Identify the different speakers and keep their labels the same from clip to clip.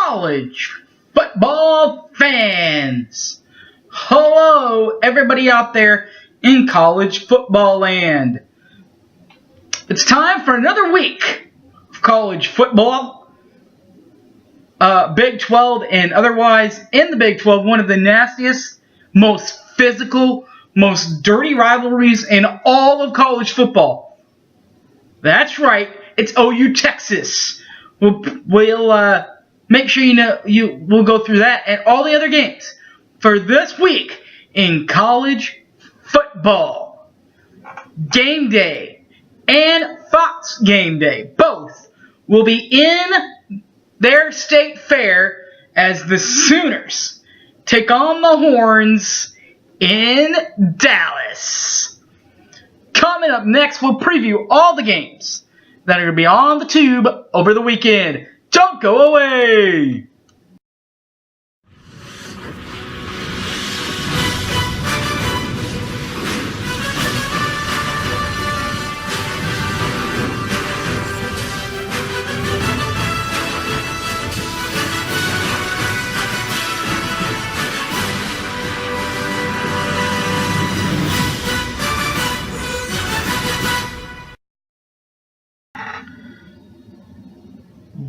Speaker 1: college football fans. Hello, everybody out there in college football land. It's time for another week of college football. Big 12 and otherwise. In the Big 12, one of the nastiest, most physical, most dirty rivalries in all of college football. That's right, it's OU Texas. We'll make sure we'll go through that and all the other games for this week in college football. Game Day and Fox Game Day both will be in their state fair as the Sooners take on the Horns in Dallas. Coming up next, we'll preview all the games that are going to be on the tube over the weekend. Don't go away!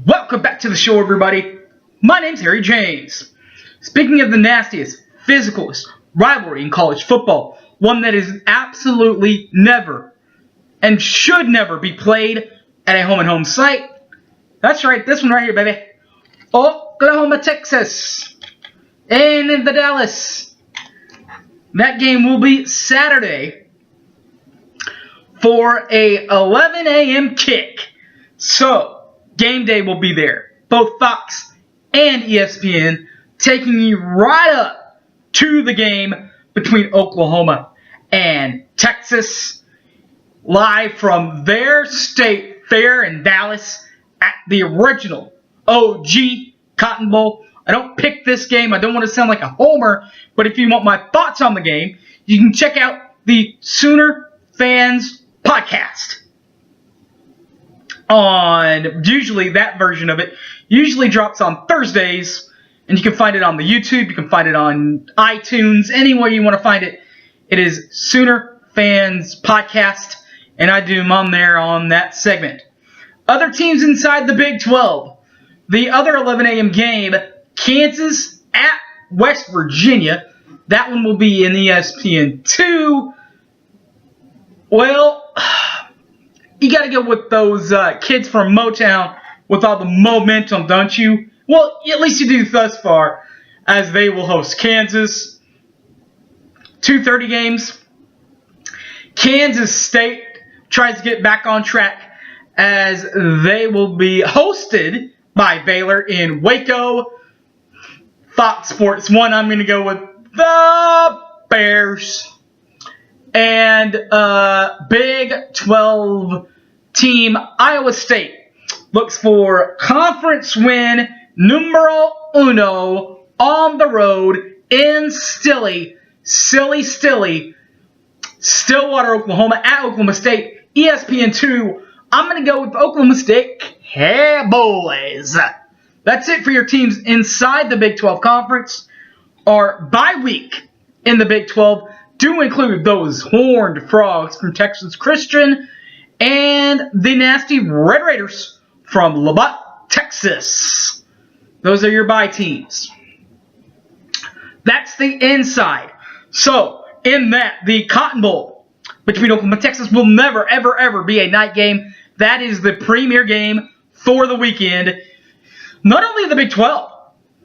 Speaker 1: Welcome back to the show, everybody. My name's Harry James. Speaking of the nastiest, physicalist rivalry in college football, one that is absolutely never and should never be played at a home-and-home site. That's right, this one right here, baby. Oklahoma, Texas, and in the Dallas. That game will be Saturday for a 11 a.m. kick. So, Game Day will be there. Both Fox and ESPN taking you right up to the game between Oklahoma and Texas. Live from their state fair in Dallas at the original OG Cotton Bowl. I don't pick this game. I don't want to sound like a homer. But if you want my thoughts on the game, you can check out the Sooner Fans podcast. Usually that version of it usually drops on Thursdays, and you can find it on the YouTube, you can find it on iTunes, anywhere you want to find it. It is Sooner Fans Podcast, and I do them on there on that segment. Other teams inside the Big 12. The other 11 a.m. game, Kansas at West Virginia. That one will be in ESPN2. Well, you got to go with those kids from Motown with all the momentum, don't you? Well, at least you do thus far, as they will host Kansas. 2:30 games. Kansas State tries to get back on track as they will be hosted by Baylor in Waco. Fox Sports 1, I'm going to go with the Bears. And Big 12 team Iowa State looks for conference win numero uno on the road in Stillwater, Oklahoma at Oklahoma State. ESPN2, I'm going to go with Oklahoma State Cowboys. That's it for your teams inside the Big 12 Conference. Our bye week in the Big 12 do include those Horned Frogs from Texas Christian and the nasty Red Raiders from Lubbock, Texas. Those are your bye teams. That's the inside. So, in that, the Cotton Bowl between Oklahoma and Texas will never, ever, ever be a night game. That is the premier game for the weekend. Not only in the Big 12,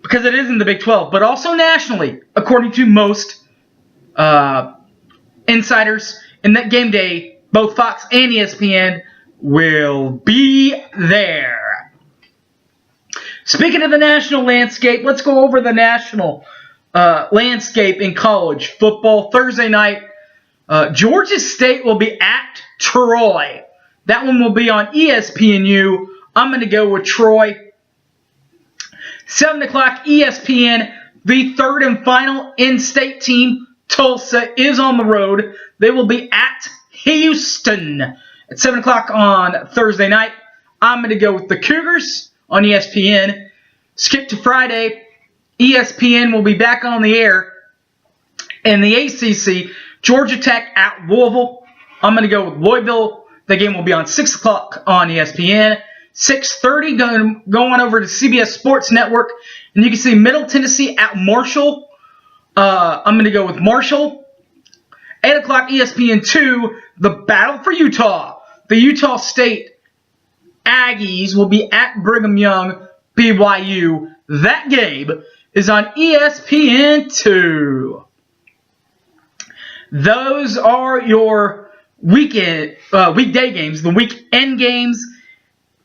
Speaker 1: because it is in the Big 12, but also nationally, according to most insiders. In that game day, both Fox and ESPN will be there. Speaking of the national landscape, let's go over the national landscape in college football. Thursday night, Georgia State will be at Troy. That one will be on ESPNU. I'm going to go with Troy. 7 o'clock ESPN, the third and final in-state team, Tulsa, is on the road. They will be at Houston at 7 o'clock on Thursday night. I'm going to go with the Cougars on ESPN. Skip to Friday. ESPN will be back on the air. In the ACC, Georgia Tech at Louisville. I'm going to go with Louisville. The game will be on 6 o'clock on ESPN. 6:30, go on over to CBS Sports Network, and you can see Middle Tennessee at Marshall. I'm going to go with Marshall. 8 o'clock ESPN2, the battle for Utah. The Utah State Aggies will be at Brigham Young, BYU. That game is on ESPN2. Those are your weekday games, the weekend games,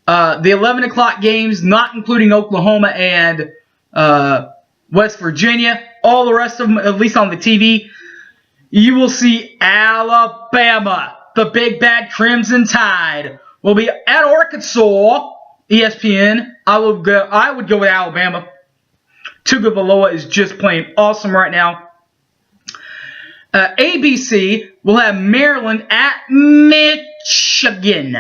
Speaker 1: the 11 o'clock games, not including Oklahoma and West Virginia. All the rest of them, at least on the TV, you will see Alabama, the big bad Crimson Tide, will be at Arkansas. ESPN. I would go with Alabama. Tagovailoa is just playing awesome right now. ABC will have Maryland at Michigan.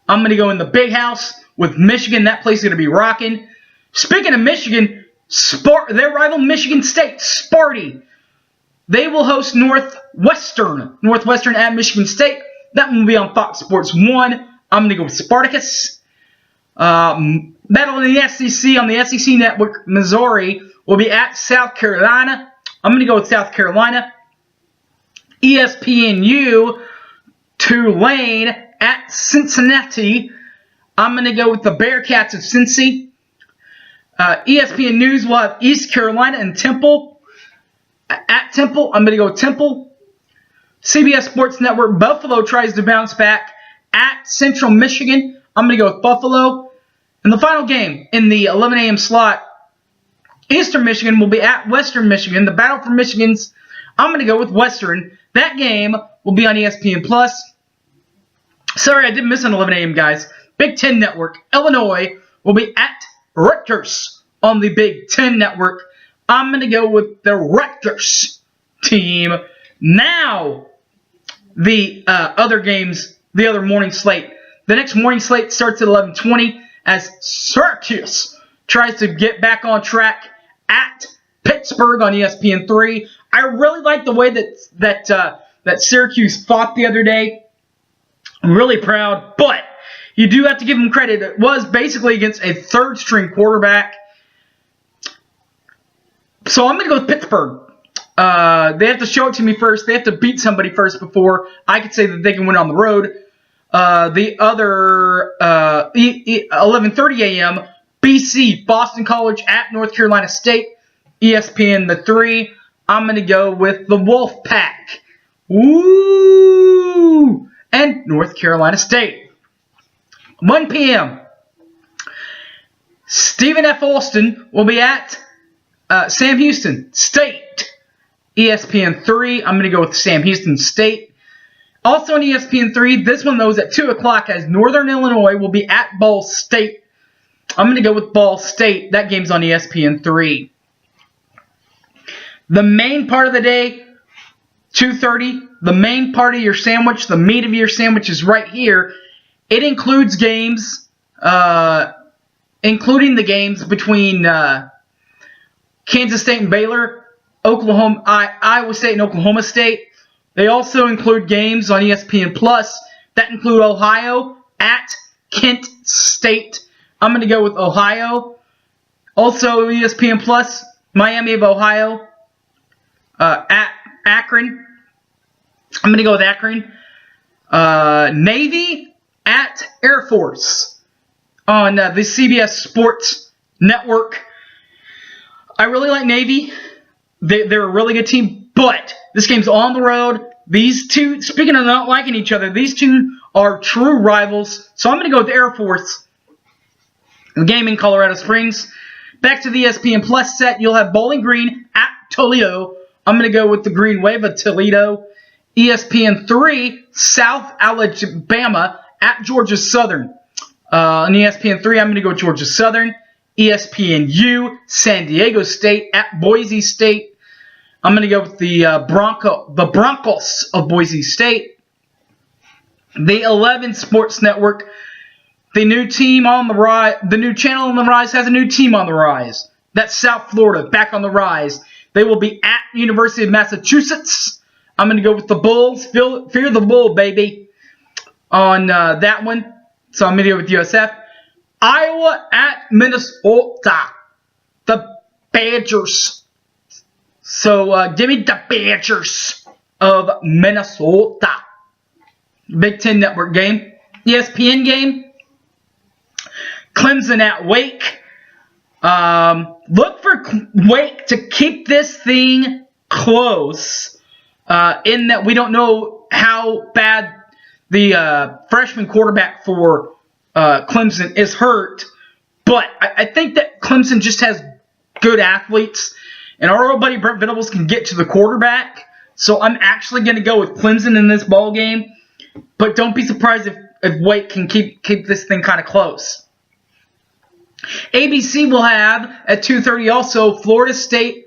Speaker 1: I'm going to go in the big house with Michigan. That place is going to be rocking. Speaking of Michigan, their rival Michigan State, Sparty, they will host Northwestern. Northwestern at Michigan State. That one will be on Fox Sports 1. I'm going to go with Spartacus. Battle in the SEC on the SEC Network, Missouri will be at South Carolina. I'm going to go with South Carolina. ESPNU, Tulane at Cincinnati. I'm going to go with the Bearcats of Cincy. ESPN News will have East Carolina and Temple. At Temple, I'm going to go with Temple. CBS Sports Network, Buffalo tries to bounce back at Central Michigan. I'm going to go with Buffalo. And the final game in the 11 a.m. slot, Eastern Michigan will be at Western Michigan. The battle for Michigan's, I'm going to go with Western. That game will be on ESPN+. Sorry, I did miss an 11 a.m., guys. Big Ten Network, Illinois will be at Rutgers on the Big Ten Network. I'm going to go with the Rutgers team. Now, the other games, the other morning slate. The next morning slate starts at 11:20 as Syracuse tries to get back on track at Pittsburgh on ESPN3. I really like the way that Syracuse fought the other day. I'm really proud, but you do have to give them credit. It was basically against a third-string quarterback. So I'm going to go with Pittsburgh. They have to show it to me first. They have to beat somebody first before I could say that they can win on the road. The other 11:30 a.m., BC, Boston College at North Carolina State. ESPN the 3. I'm going to go with the Wolfpack. Woo! And North Carolina State. 1 p.m. Stephen F. Austin will be at Sam Houston State. ESPN 3. I'm going to go with Sam Houston State. Also on ESPN 3, this one though is at 2 o'clock as Northern Illinois will be at Ball State. I'm going to go with Ball State. That game's on ESPN 3. The main part of the day, 2:30. The main part of your sandwich, the meat of your sandwich is right here. It includes games, including the games between Kansas State and Baylor, Iowa State and Oklahoma State. They also include games on ESPN Plus that include Ohio at Kent State. I'm going to go with Ohio. Also ESPN Plus, Miami of Ohio at Akron. I'm going to go with Akron. Navy at Air Force on the CBS Sports Network. I really like Navy. They're a really good team, but this game's on the road. These two, speaking of not liking each other, these two are true rivals. So I'm going to go with Air Force. The game in Colorado Springs. Back to the ESPN Plus set, you'll have Bowling Green at Toledo. I'm going to go with the Green Wave of Toledo. ESPN 3, South Alabama at Georgia Southern. On ESPN 3, I'm going to go with Georgia Southern. ESPNU, San Diego State at Boise State. I'm going to go with the Broncos of Boise State. The 11 Sports Network, the new team on the rise, the new channel on the rise has a new team on the rise. That's South Florida, back on the rise. They will be at University of Massachusetts. I'm going to go with the Bulls. Fear the Bull, baby, on that one. So I'm going to go with USF. Iowa at Minnesota. The Badgers. So give me the Badgers of Minnesota. Big Ten Network game. ESPN game. Clemson at Wake. Look for Wake to keep this thing close. In that we don't know how bad the freshman quarterback for Clemson is hurt. But I think that Clemson just has good athletes. And our old buddy Brent Venables can get to the quarterback. So I'm actually going to go with Clemson in this ball game. But don't be surprised if Wake can keep this thing kind of close. ABC will have at 2:30 also Florida State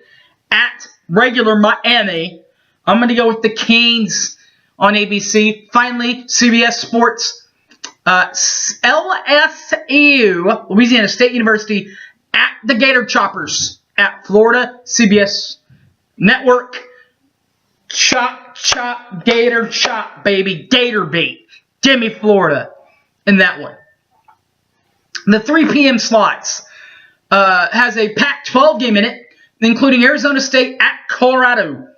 Speaker 1: at regular Miami. I'm going to go with the Canes on ABC. Finally, CBS Sports. LSU, Louisiana State University, at the Gator Choppers at Florida. CBS Network. Chop, chop, Gator, chop, baby. Gator beat. Give me Florida in that one. The 3 p.m. slots has a Pac-12 game in it, including Arizona State at Colorado.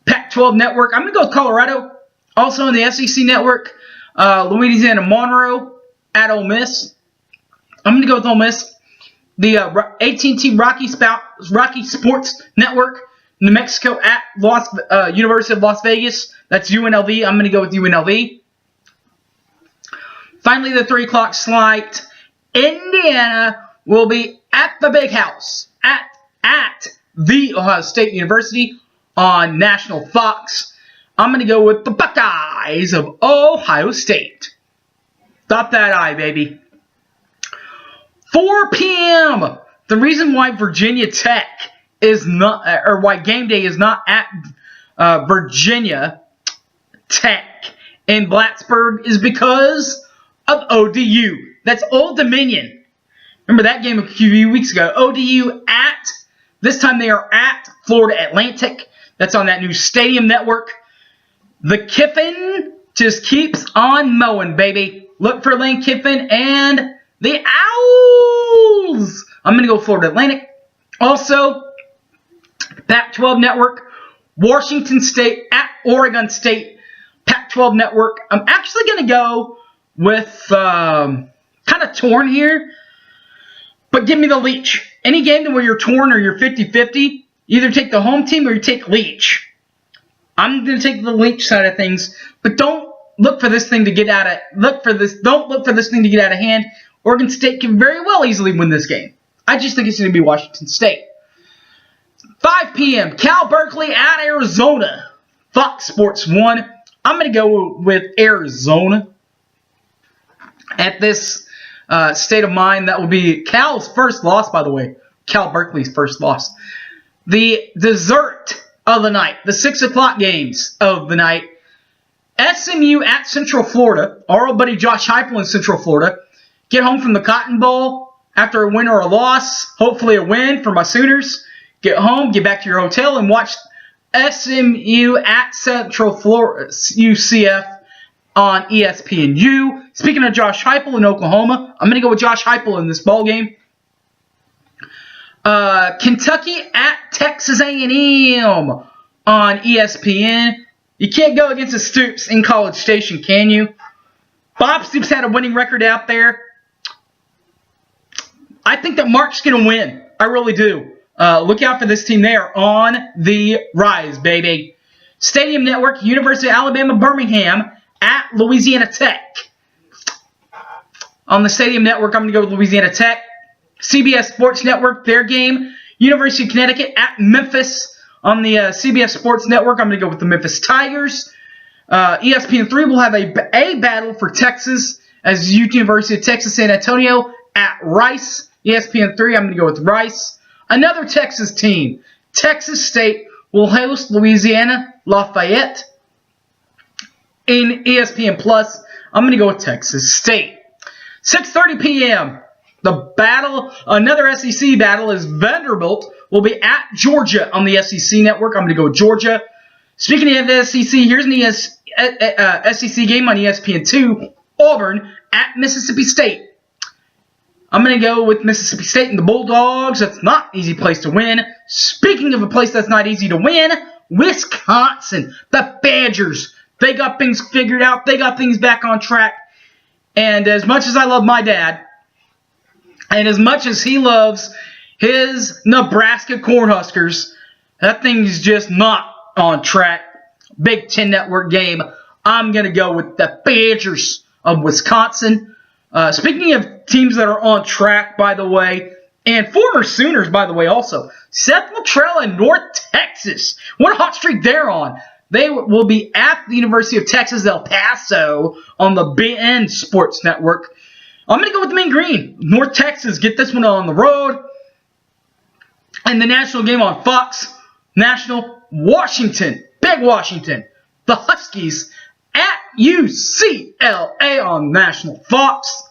Speaker 1: Pac-12 network. I'm going to go with Colorado. Also in the SEC network, Louisiana Monroe at Ole Miss. I'm going to go with Ole Miss. The AT&T Rocky Sports Network, New Mexico at University of Las Vegas. That's UNLV. I'm going to go with UNLV. Finally, the 3 o'clock slate. Indiana will be at the Big House at the Ohio State University on National Fox. I'm going to go with the Buckeyes of Ohio State. Dot that I, baby. 4 p.m. The reason why Virginia Tech is not, or why game day is not at Virginia Tech in Blacksburg is because of ODU. That's Old Dominion. Remember that game a few weeks ago. ODU this time they are at Florida Atlantic. That's on that new stadium network. The Kiffin just keeps on mowing, baby. Look for Lane Kiffin and the Owls. I'm going to go Florida Atlantic. Also, Pac-12 network. Washington State at Oregon State. Pac-12 network. I'm actually going to go with kind of torn here, but give me the Leech. Any game where you're torn or you're 50-50, either take the home team or you take Leech. I'm going to take the Leech side of things, but don't look for this thing to get out of Don't look for this thing to get out of hand. Oregon State can very well easily win this game. I just think it's going to be Washington State. 5 p.m. Cal Berkeley at Arizona. Fox Sports 1. I'm going to go with Arizona. At this state of mind, that will be Cal's first loss, by the way. Cal Berkeley's first loss. The dessert of the night. The 6 o'clock games of the night. SMU at Central Florida. Our old buddy Josh Heupel in Central Florida. Get home from the Cotton Bowl after a win or a loss. Hopefully a win for my Sooners. Get home, get back to your hotel, and watch SMU at Central Florida, UCF on ESPNU. Speaking of Josh Heupel in Oklahoma, I'm going to go with Josh Heupel in this ball game. Kentucky at Texas A&M on ESPN. You can't go against the Stoops in College Station, can you? Bob Stoops had a winning record out there. I think that Mark's going to win. I really do. Look out for this team. They are on the rise, baby. Stadium Network, University of Alabama, Birmingham at Louisiana Tech. On the Stadium Network, I'm going to go with Louisiana Tech. CBS Sports Network, their game. University of Connecticut at Memphis. On the CBS Sports Network, I'm going to go with the Memphis Tigers. ESPN3 will have a battle for Texas as University of Texas San Antonio at Rice. ESPN3, I'm going to go with Rice. Another Texas team, Texas State, will host Louisiana Lafayette. In ESPN Plus, I'm going to go with Texas State. 6:30 p.m. The battle, another SEC battle, is Vanderbilt will be at Georgia on the SEC network. I'm going to go with Georgia. Speaking of the SEC, here's an SEC game on ESPN2. Auburn at Mississippi State. I'm going to go with Mississippi State and the Bulldogs. That's not an easy place to win. Speaking of a place that's not easy to win, Wisconsin, the Badgers. They got things figured out. They got things back on track. And as much as I love my dad, and as much as he loves his Nebraska Cornhuskers, that thing's just not on track. Big Ten Network game. I'm going to go with the Badgers of Wisconsin. Speaking of teams that are on track, by the way, and former Sooners, by the way, also, Seth Luttrell and North Texas. What a hot streak they're on. They will be at the University of Texas El Paso on the BN Sports Network. I'm going to go with the Mean Green. North Texas, get this one on the road. And the national game on Fox. National, Washington. Big Washington. The Huskies at UCLA on National Fox.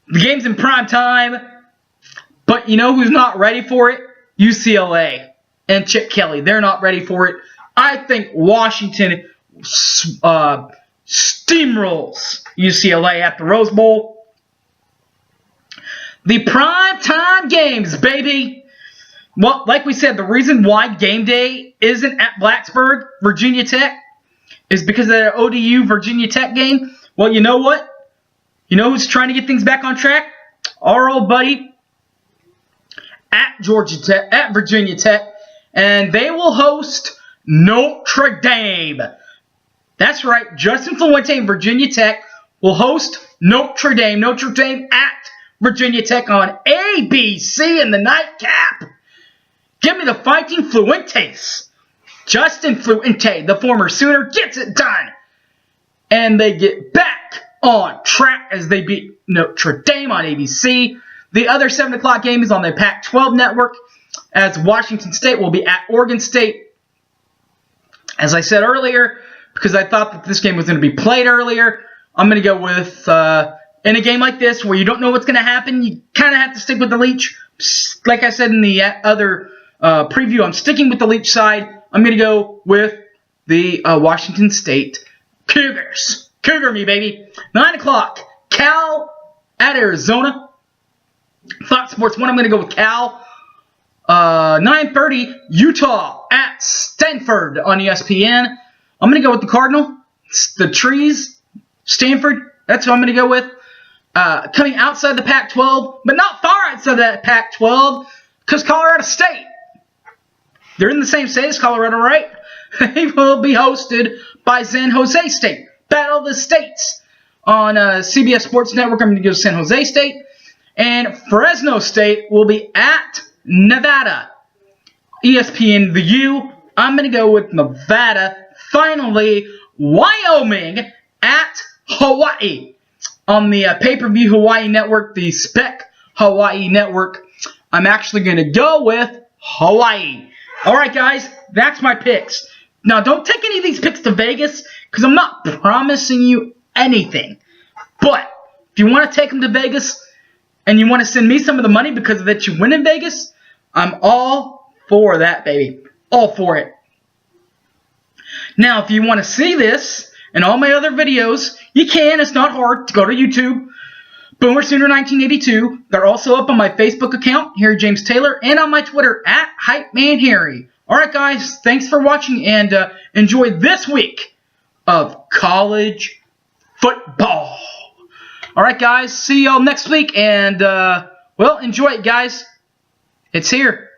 Speaker 1: The game's in prime time. But you know who's not ready for it? UCLA and Chip Kelly. They're not ready for it. I think Washington steamrolls UCLA at the Rose Bowl. The prime time games, baby. Well, like we said, the reason why game day isn't at Blacksburg, Virginia Tech, is because of the ODU Virginia Tech game. Well, you know what? You know who's trying to get things back on track? Our old buddy at Georgia Tech, at Virginia Tech, and they will host Notre Dame. That's right. Justin Fuente and Virginia Tech will host Notre Dame. Notre Dame at Virginia Tech on ABC in the nightcap. Give me the Fighting Fluentes. Justin Fuente, the former Sooner, gets it done. And they get back on track as they beat Notre Dame on ABC. The other 7 o'clock game is on the Pac-12 network as Washington State will be at Oregon State. As I said earlier, because I thought that this game was going to be played earlier, I'm going to go with, in a game like this where you don't know what's going to happen, you kind of have to stick with the Leach. Like I said in the other preview, I'm sticking with the Leach side. I'm going to go with the Washington State Cougars. Cougar me, baby. 9 o'clock, Cal at Arizona. Fox Sports 1, I'm going to go with Cal. 9:30, Utah at Stanford on ESPN. I'm going to go with the Cardinal. The Trees, Stanford. That's who I'm going to go with. Coming outside the Pac-12, but not far outside that Pac-12, because Colorado State. They're in the same state as Colorado, right? They will be hosted by San Jose State. Battle of the States on CBS Sports Network. I'm going to go San Jose State. And Fresno State will be at Nevada. ESPN The U. I'm going to go with Nevada. Finally, Wyoming at Hawaii. On the pay-per-view Hawaii Network, the Spec Hawaii Network, I'm actually going to go with Hawaii. All right, guys, that's my picks. Now, don't take any of these picks to Vegas because I'm not promising you anything. But if you want to take them to Vegas and you want to send me some of the money because that you win in Vegas, I'm all for that, baby. All for it. Now, if you want to see this and all my other videos, you can. It's not hard to go to YouTube. Boomer Sooner 1982. They're also up on my Facebook account, Harry James Taylor, and on my Twitter, at HypeManHarry. Alright, guys. Thanks for watching, and enjoy this week of college football. Alright, guys. See y'all next week, and, well, enjoy it, guys. It's here.